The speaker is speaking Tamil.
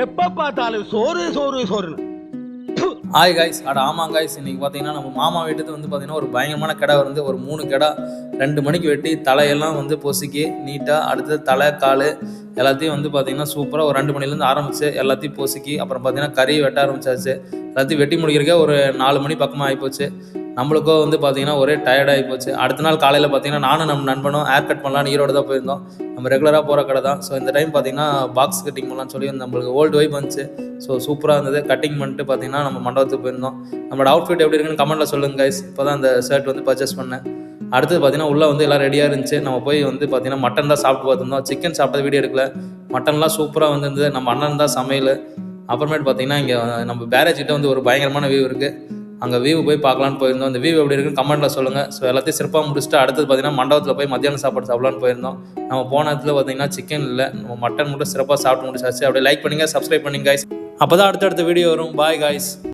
எப்ப பார்த்தாலும் சோறு சோறு சோறுன்னு. ஹாய் காய்ஸ், ஆமாம் காய்ஸ், இன்றைக்கி பார்த்தீங்கன்னா நம்ம மாமா வீட்டுக்கு வந்து பார்த்திங்கன்னா ஒரு பயங்கரமான கடை வந்து ஒரு 3 கடை 2 மணிக்கு வெட்டி தலையெல்லாம் வந்து பொசுக்கி நீட்டாக, அடுத்தது தலை கால் எல்லாத்தையும் வந்து பார்த்திங்கன்னா சூப்பராக ஒரு 2 மணிலேருந்து ஆரம்பிச்சு எல்லாத்தையும் பொசுக்கி அப்புறம் பார்த்திங்கன்னா கறி வெட்ட ஆரம்பிச்சாச்சு. எல்லாத்தையும் வெட்டி முடிக்கிறக்கே ஒரு 4 மணி பக்கமாக ஆகிப்போச்சு. நம்மளுக்கோ வந்து பார்த்திங்கன்னா ஒரே டயர்டாகி போச்சு. அடுத்த நாள் காலையில் பார்த்திங்கன்னா நானும் நம்ம நண்பனும் ஹேர் கட் பண்ணலான்னு ஈரோடு தான் போயிருந்தோம். நம்ம ரெகுலராக போகிற கடை தான். ஸோ இந்த டைம் பார்த்திங்கன்னா பாக்ஸ் கட்டிங் பண்ணலான்னு சொல்லி நம்மளுக்கு ஓல்டு வைப் வந்துச்சு. ஸோ சூப்பராக இருந்தது. கட்டிங் பண்ணிட்டு பார்த்திங்கன்னா நம்ம மண்டபத்துக்கு போயிருந்தோம். நம்மளோட அவுட்ஃபிட் எப்படி இருக்குன்னு கமெண்ட்டில் சொல்லுங்கள் கைஸ். இப்போ தான் அந்த ஷர்ட் வந்து பர்ச்சேஸ் பண்ணேன். அடுத்தது பார்த்திங்கன்னா உள்ளே வந்து எல்லாம் ரெடியாக இருந்துச்சு. நம்ம போய் வந்து பார்த்திங்கன்னா மட்டன் தான் சாப்பிட்டு பார்த்துருந்தோம். சிக்கன் சாப்பிட்டது வீடியோ எடுக்கல. மட்டன்லாம் சூப்பராக வந்துருந்தது. நம்ம அண்ணன் தான் சமையல். அப்புறமேட்டு பார்த்திங்கன்னா இங்கே நம்ம பேரேஜ் கிட்ட வந்து ஒரு பயங்கரமான வியூ இருக்குது. அங்கே வியூ போய் பார்க்கலான்னு போயிருந்தோம். அந்த வியூ எப்படி இருக்குன்னு கமெண்ட்டில் சொல்லுங்கள். ஸோ எல்லாத்தையும் சிறப்பாக முடிச்சுட்டு அடுத்தது பார்த்திங்கன்னா மண்டபத்தில் போய் மத்தியானம் சாப்பாடு சாப்பிட்லான்னு போயிருந்தோம். நம்ம போன இடத்துல பார்த்திங்கன்னா சிக்கன் இல்லை, நம்ம மட்டன் மட்டும் சிறப்பாக சாப்பிட்டு முடிச்சாச்சு. அப்படியே லைக் பண்ணுங்கள், சப்ஸ்கிரைப் பண்ணுங்க கைஸ். அப்போ தான் அடுத்தடுத்த வீடியோ வரும். Bye guys.